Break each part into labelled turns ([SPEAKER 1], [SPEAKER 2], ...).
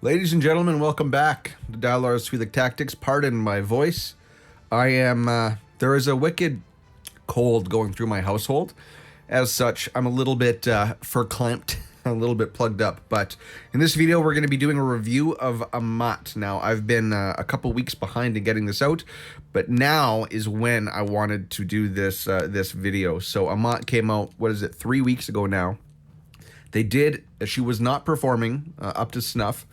[SPEAKER 1] Ladies and gentlemen, welcome back to Dialogues Through the Tactics. Pardon my voice. There is a wicked cold going through my household. As such, I'm a little bit verklempt, a little bit plugged up. But in this video, we're going to be doing a review of Amat. Now, I've been a couple weeks behind in getting this out, but now is when I wanted to do this video. So Amat came out, 3 weeks ago now. She was not performing up to snuff.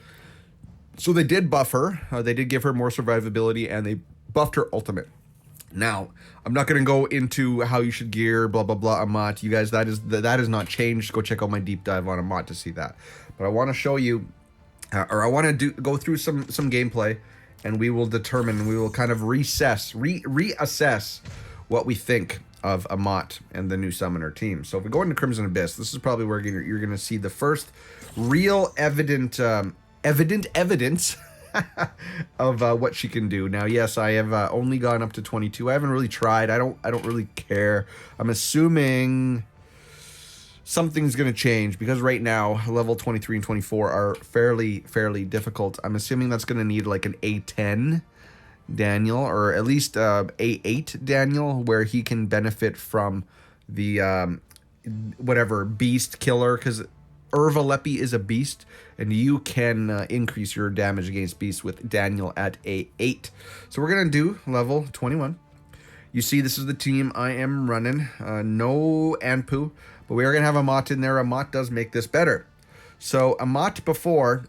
[SPEAKER 1] So they did buff her. They did give her more survivability, and they buffed her ultimate. Now, I'm not going to go into how you should gear, blah, blah, blah, Amat. You guys, that is not changed. Go check out my deep dive on Amat to see that. But I want to show you, or I want to go through some gameplay, and we will determine, we will kind of reassess what we think of Amat and the new summoner team. So if we go into Crimson Abyss, this is probably where you're going to see the first real evidence of what she can do. Now, yes, I have only gone up to 22. I haven't really tried. I don't really care. I'm assuming something's going to change because right now level 23 and 24 are fairly difficult. I'm assuming that's going to need like an A10 Daniel, or at least A8 Daniel, where he can benefit from the whatever beast killer, because Urvalepi is a beast, and you can increase your damage against beasts with Daniel at A8. So we're gonna do level 21. You see, this is the team I am running. No Anpu, but we are gonna have Amat in there. Amat does make this better. So Amat before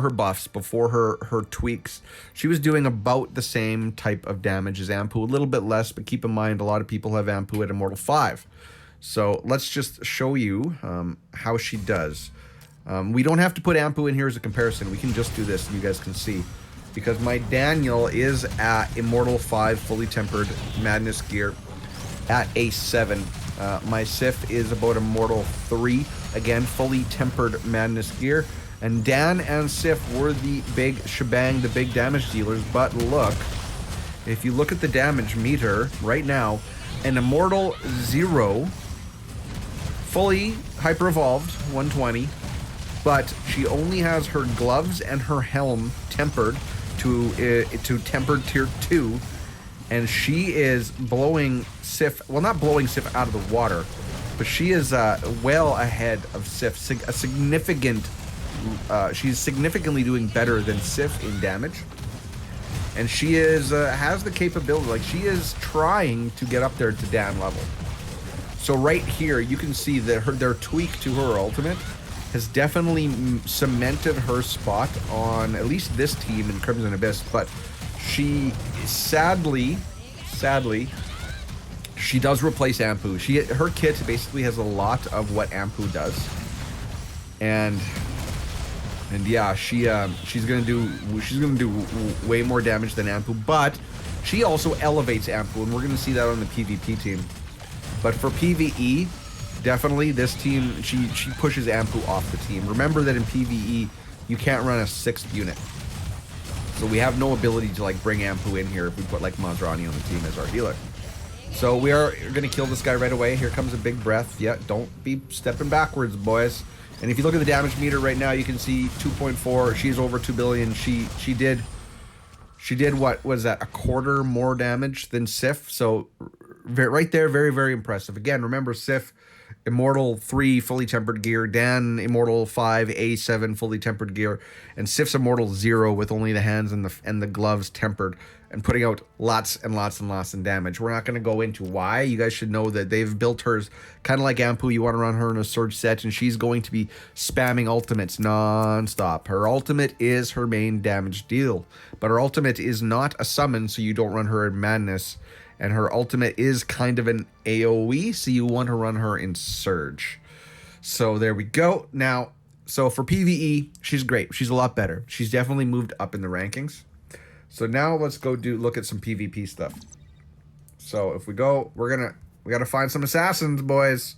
[SPEAKER 1] her buffs, before her tweaks, she was doing about the same type of damage as Anpu, a little bit less, but keep in mind a lot of people have Anpu at Immortal 5. So let's just show you how she does. We don't have to put Anpu in here as a comparison. We can just do this and you guys can see. Because my Daniel is at Immortal 5 fully tempered madness gear at A7. My Sif is about Immortal 3, again fully tempered madness gear. And Dan and Sif were the big shebang, the big damage dealers. But look, if you look at the damage meter right now, an Immortal 0, fully hyper evolved 120, but she only has her gloves and her helm tempered to tempered tier 2, and she is blowing Sif, well, not blowing Sif out of the water, but she is well ahead of Sif. She's significantly doing better than Sif in damage, and she is has the capability, like she is trying to get up there to Dan level. So right here, you can see that their tweak to her ultimate has definitely cemented her spot on at least this team in Crimson Abyss. But she, sadly, she does replace Anpu. Her kit basically has a lot of what Anpu does, and yeah, she's gonna do way more damage than Anpu. But she also elevates Anpu, and we're gonna see that on the PvP team. But for PvE, definitely this team, she pushes Anpu off the team. Remember that in PvE, you can't run a 6th unit. So we have no ability to like bring Anpu in here if we put like Mazrani on the team as our healer. So we are going to kill this guy right away. Here comes a big breath. Yeah, don't be stepping backwards, boys. And if you look at the damage meter right now, you can see 2.4. She's over 2 billion. She did what was that, a quarter more damage than Sif. So right there, very impressive. Again, remember Sif, Immortal 3 fully tempered gear, Dan Immortal 5 A7 fully tempered gear, and Sif's Immortal 0 with only the hands and the gloves tempered, and putting out lots in damage. We're not going to go into why. You guys should know that they've built hers kind of like Anpu. You want to run her in a surge set, and she's going to be spamming ultimates non-stop. Her ultimate is her main damage deal, but her ultimate is not a summon, so you don't run her in madness. And her ultimate is kind of an AoE, so you want to run her in Surge. So there we go. Now, so for PvE, she's great. She's a lot better. She's definitely moved up in the rankings. So now let's go look at some PvP stuff. So if we go, we got to find some assassins, boys.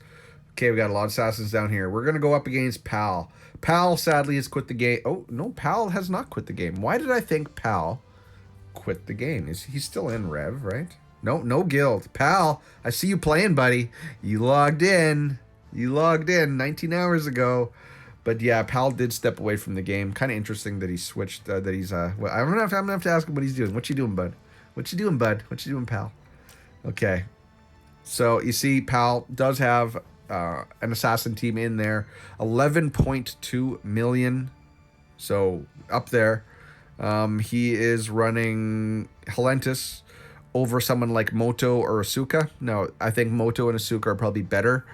[SPEAKER 1] Okay, we got a lot of assassins down here. We're going to go up against Pal. Pal, sadly, has quit the game. Oh, no, Pal has not quit the game. Why did I think Pal quit the game? He's still in Rev, right? No guild. Pal, I see you playing, buddy. You logged in 19 hours ago. But yeah, Pal did step away from the game. Kind of interesting that he switched. That he's well, I'm gonna have to ask him what he's doing. What you doing, bud? What you doing, bud? What you doing, Pal? Okay. So you see, Pal does have an assassin team in there, 11.2 million. So up there. He is running Helentis over someone like Moto or Asuka. No, I think Moto and Asuka are probably better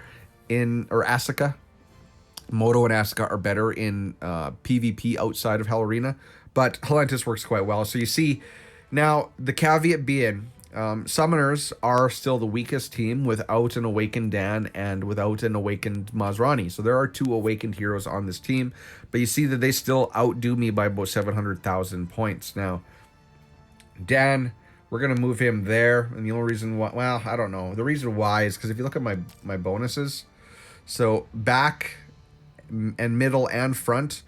[SPEAKER 1] in, or Asuka. Moto and Asuka are better in PvP outside of Hell Arena, but Helentis works quite well. So you see, now the caveat being, summoners are still the weakest team without an awakened Dan and without an awakened Masrani. So there are 2 awakened heroes on this team, but you see that they still outdo me by about 700,000 points. Now, Dan, we're going to move him there, and the only reason why, well, I don't know. The reason why is because if you look at my bonuses, so back and middle and front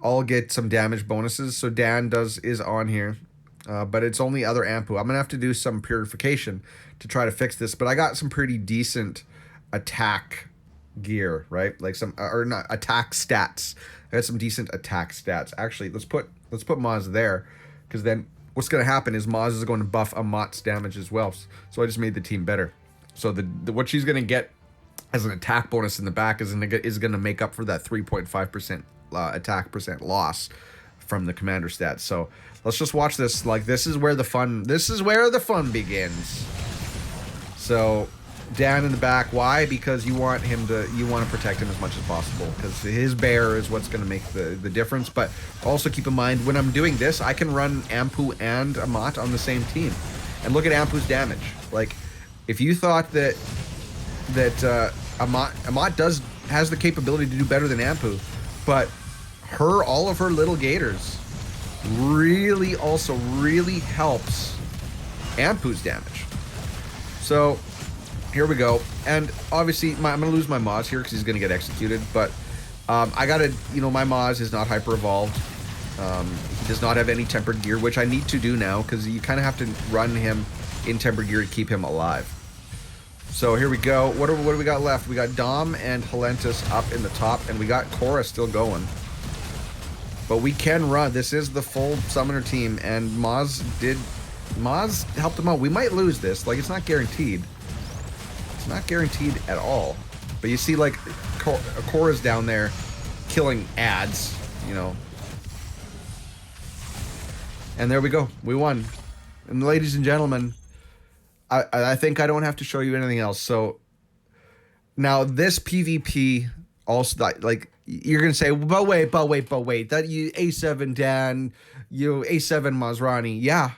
[SPEAKER 1] all get some damage bonuses. So Dan is on here. But it's only other Ampu. I'm going to have to do some purification to try to fix this. But I got some pretty decent attack gear, right? Like some, or not, attack stats. I got some decent attack stats. Actually, let's put Maz there. Because then what's going to happen is Maz is going to buff Amat's damage as well. So I just made the team better. So the what she's going to get as an attack bonus in the back is going to make up for that 3.5% attack percent loss from the commander stats. So let's just watch this. Like, this is where the fun begins. So Dan in the back, why? Because you want to protect him as much as possible, because his bear is what's going to make the difference. But also keep in mind, when I'm doing this, I can run Ampu and Amat on the same team, and look at Ampu's damage. Like, if you thought that Amat has the capability to do better than Ampu, but all of her little gators really helps Ampu's damage. So here we go. And obviously I'm gonna lose my Maz here because he's gonna get executed, but I gotta, my Maz is not hyper evolved. He does not have any tempered gear, which I need to do now because you kind of have to run him in tempered gear to keep him alive. So here we go. What do we got left? We got Dom and Helentis up in the top, and we got Korra still going. But we can run. This is the full summoner team, and Maz helped him out. We might lose this. Like, it's not guaranteed. It's not guaranteed at all. But you see, like, Korra's down there killing ads, And there we go. We won. And ladies and gentlemen, I think I don't have to show you anything else. So now this PvP also, like, you're gonna say, but wait, that you A7 Dan, you A7 Masrani, yeah,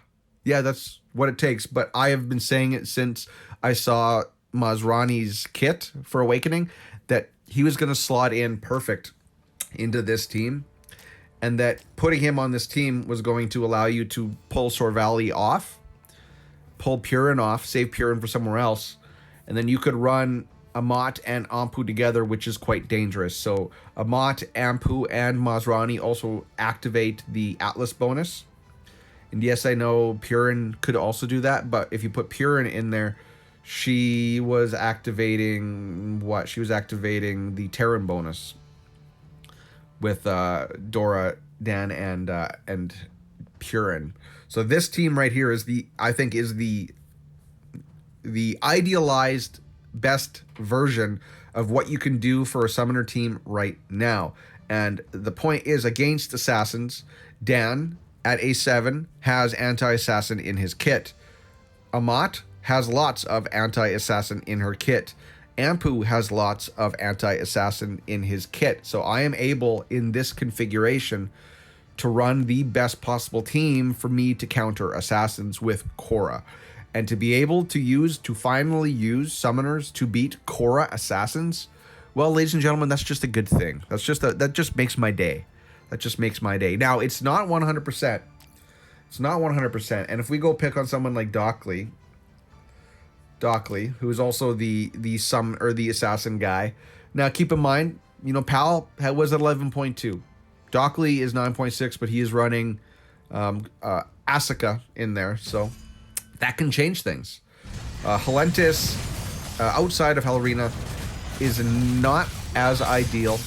[SPEAKER 1] that's what it takes. But I have been saying it since I saw Masrani's kit for Awakening, that he was gonna slot in perfect into this team, and that putting him on this team was going to allow you to pull Sorvali off, pull Purin off, save Purin for somewhere else, and then you could run Amat and Ampu together, which is quite dangerous. So Amat, Ampu, and Masrani also activate the Atlas bonus. And yes, I know Purin could also do that, but if you put Purin in there, she was activating what? She was activating the Terran bonus with Dora, Dan, and Purin. So this team right here is the idealized best version of what you can do for a summoner team right now. And the point is, against assassins, Dan at A7 has anti-assassin in his kit. Amat has lots of anti-assassin in her kit. Ampu has lots of anti-assassin in his kit. So I am able, in this configuration, to run the best possible team for me to counter assassins with Korra. And to be able to finally use summoners to beat Korra assassins, well, ladies and gentlemen, that's just a good thing. That just makes my day. That just makes my day. Now, it's not 100%. It's not 100%. And if we go pick on someone like Dockley, who is also the assassin guy. Now, keep in mind, Pal was at 11.2. Dockley is 9.6, but he is running Asuka in there, so that can change things. Helentis, outside of Hell Arena, is not as ideal.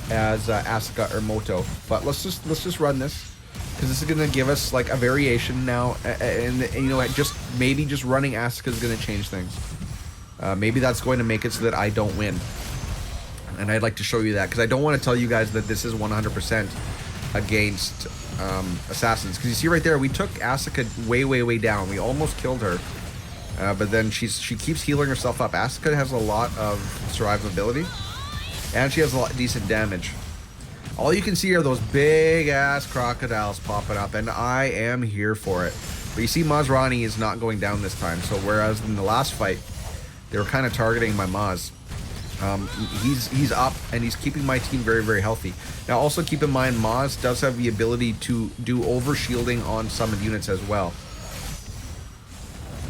[SPEAKER 1] as Asuka or Moto. But let's just run this, because this is gonna give us like a variation now, and you know, just running Asuka is gonna change things. Maybe that's going to make it so that I don't win, and I'd like to show you that, because I don't want to tell you guys that this is 100% against assassins, because you see right there, we took Asuka way down. We almost killed her, but then she keeps healing herself up. Asuka has a lot of survivability, and she has a lot decent damage. All you can see are those big ass crocodiles popping up, and I am here for it. But you see, Mazrani is not going down this time. So whereas in the last fight, they were kind of targeting my Maz, he's up and he's keeping my team very healthy. Now also keep in mind, Maz does have the ability to do over shielding on summoned units as well.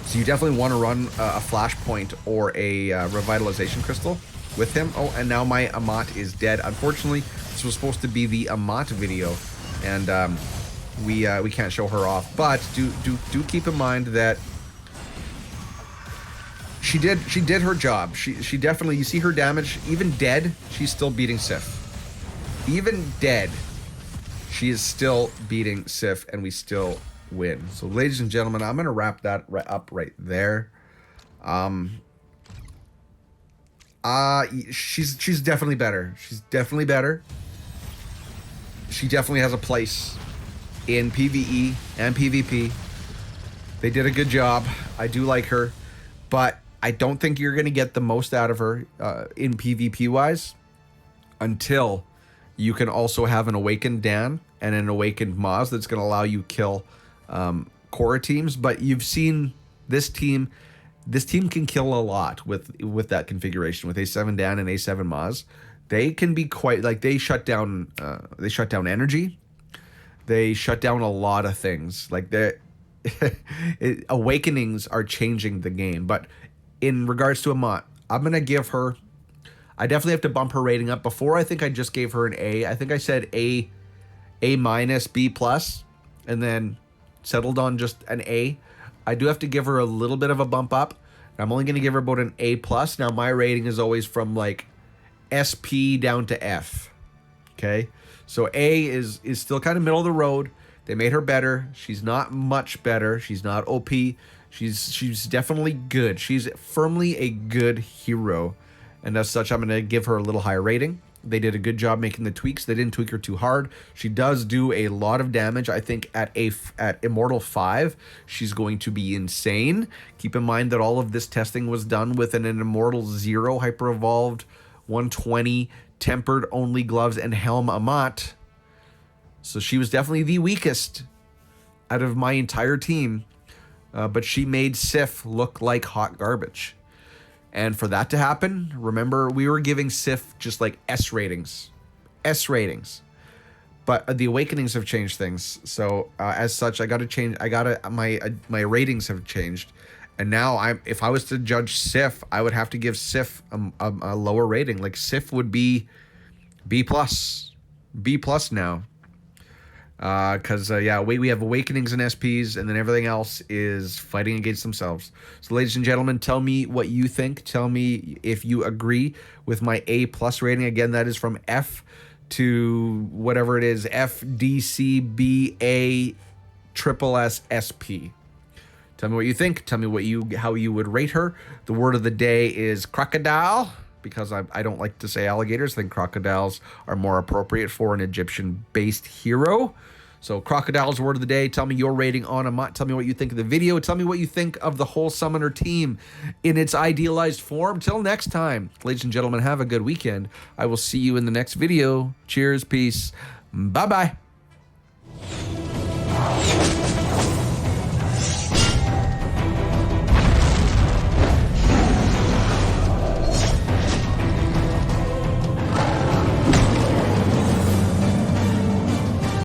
[SPEAKER 1] So you definitely want to run a flashpoint or a revitalization crystal with him. Oh, and now my Amat is dead. Unfortunately, this was supposed to be the Amat video, and we can't show her off. But do keep in mind that she did her job. She definitely, you see her damage. Even dead, she's still beating Sif. Even dead, she is still beating Sif, and we still win. So, ladies and gentlemen, I'm gonna wrap that up right there. She's definitely better. She's definitely better. She definitely has a place in PvE and PvP. They did a good job. I do like her, but I don't think you're going to get the most out of her in PvP wise until you can also have an awakened Dan and an awakened Maz that's going to allow you kill core teams. But you've seen this team. This team can kill a lot with that configuration, with A7 Dan and A7 Maz. They can be quite, like, they shut down energy. They shut down a lot of things. Like, awakenings are changing the game. But in regards to Amat, I'm gonna give her, I definitely have to bump her rating up. Before, I think I just gave her an A. I think I said A minus, B plus, and then settled on just an A. I do have to give her a little bit of a bump up. I'm only going to give her about an A plus. Now, my rating is always from like SP down to F. Okay, so A is still kind of middle of the road. They made her better. She's not much better. She's not OP. She's definitely good. She's firmly a good hero, and as such, I'm going to give her a little higher rating. They did a good job making the tweaks. They didn't tweak her too hard. She does do a lot of damage. I think at Immortal 5, she's going to be insane. Keep in mind that all of this testing was done with an Immortal 0 Hyper Evolved 120 Tempered Only Gloves and Helm Amat. So she was definitely the weakest out of my entire team. But she made Sif look like hot garbage. And for that to happen, remember, we were giving Sif just like S ratings. S ratings. But the awakenings have changed things. So as such, I got to change. My ratings have changed. And now if I was to judge Sif, I would have to give Sif a lower rating. Like Sif would be B plus. B plus now. Because yeah, we have awakenings and SPs, and then everything else is fighting against themselves. So ladies and gentlemen, tell me what you think. Tell me if you agree with my A plus rating. Again, that is from F to whatever it is, F, D, C, B, A, triple S, SP. Tell me what you think. Tell me how you would rate her. The word of the day is crocodile, because I don't like to say alligators. I think crocodiles are more appropriate for an Egyptian-based hero. So crocodile's word of the day. Tell me your rating on Amat. Tell me what you think of the video. Tell me what you think of the whole summoner team in its idealized form. Till next time, ladies and gentlemen, have a good weekend. I will see you in the next video. Cheers, peace, bye-bye.